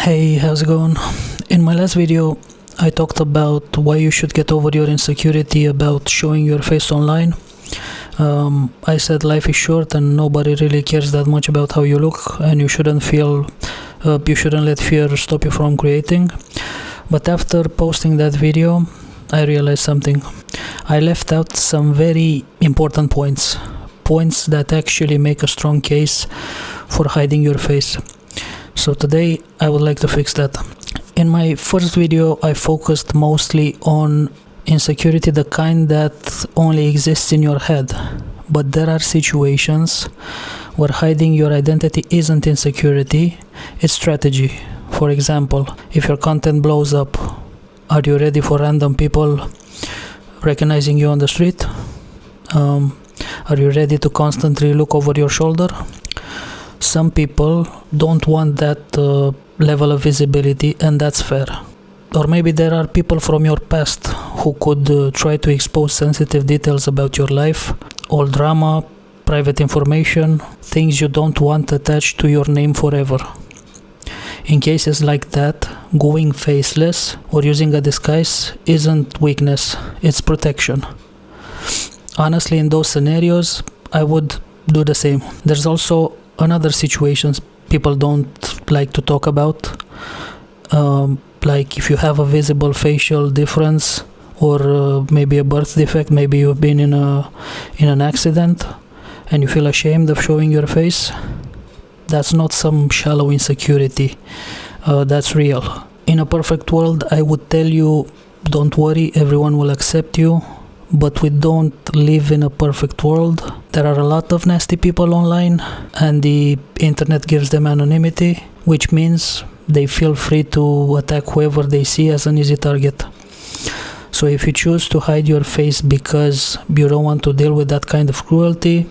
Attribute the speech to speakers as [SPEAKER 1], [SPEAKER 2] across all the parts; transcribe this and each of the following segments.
[SPEAKER 1] Hey, how's it going? In my last video, I talked about why you should get over your insecurity about showing your face online. I said life is short and nobody really cares that much about how you look, and you shouldn't let fear stop you from creating. But after posting that video, I realized something. I left out some very important points that actually make a strong case for hiding your face. So today I would like to fix that. In my first video, I focused mostly on insecurity, the kind that only exists in your head. But there are situations where hiding your identity isn't insecurity, it's strategy. For example, if your content blows up, are you ready for random people recognizing you on the street? Are you ready to constantly look over your shoulder? Some people don't want that level of visibility, and that's fair. Or maybe there are people from your past who could try to expose sensitive details about your life, old drama, private information, things you don't want attached to your name forever. In cases like that, going faceless or using a disguise isn't weakness, it's protection. Honestly, in those scenarios, I would do the same. There's also another situations people don't like to talk about, like if you have a visible facial difference or maybe a birth defect, maybe you've been in an accident and you feel ashamed of showing your face. That's not some shallow insecurity, that's real. In a perfect world, I would tell you, don't worry, everyone will accept you. But we don't live in a perfect world. There are a lot of nasty people online, and the internet gives them anonymity, which means they feel free to attack whoever they see as an easy target. So if you choose to hide your face because you don't want to deal with that kind of cruelty,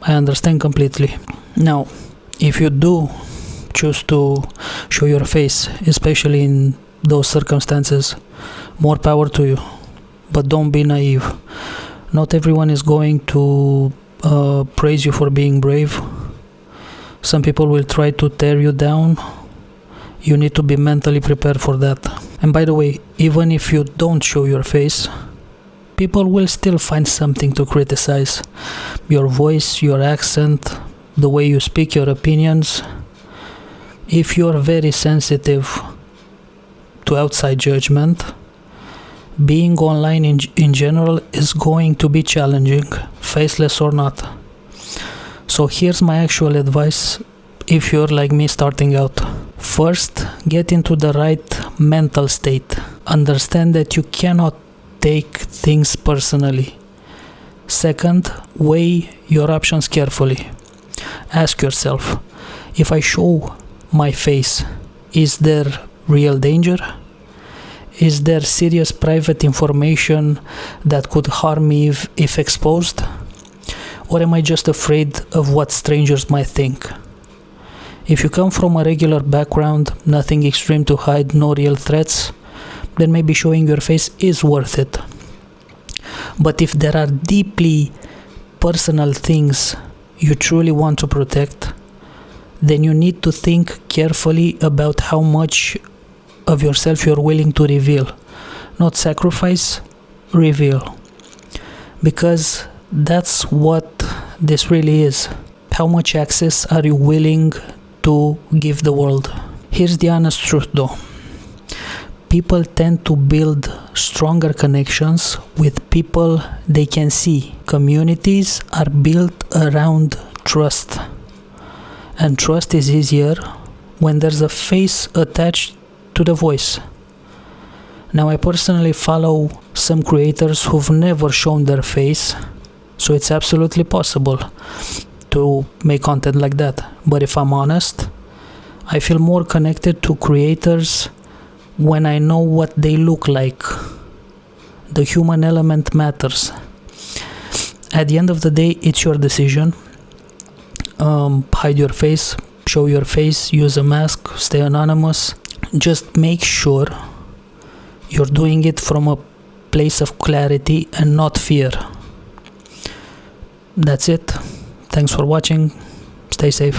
[SPEAKER 1] I understand completely. Now, if you do choose to show your face, especially in those circumstances, more power to you. But don't be naive. Not everyone is going to praise you for being brave. Some people will try to tear you down. You need to be mentally prepared for that. And by the way, even if you don't show your face, people will still find something to criticize. Your voice, your accent, the way you speak, your opinions. If you're very sensitive to outside judgment, being online in general is going to be challenging, faceless or not. So here's my actual advice if you're like me starting out. First, get into the right mental state. Understand that you cannot take things personally. Second, weigh your options carefully. Ask yourself, if I show my face, is there real danger? Is there serious private information that could harm me if exposed? Or am I just afraid of what strangers might think? If you come from a regular background, nothing extreme to hide, no real threats, then maybe showing your face is worth it. But if there are deeply personal things you truly want to protect, then you need to think carefully about how much of yourself you're willing to reveal. Not sacrifice, reveal. Because that's what this really is. How much access are you willing to give the world? Here's the honest truth though. People tend to build stronger connections with people they can see. Communities are built around trust. And trust is easier when there's a face attached to the voice. Now, I personally follow some creators who've never shown their face, so it's absolutely possible to make content like that. But if I'm honest, I feel more connected to creators when I know what they look like. The human element matters. At the end of the day, it's your decision. Hide your face, show your face, use a mask, stay anonymous. Just make sure you're doing it from a place of clarity and not fear. That's it. Thanks for watching. Stay safe.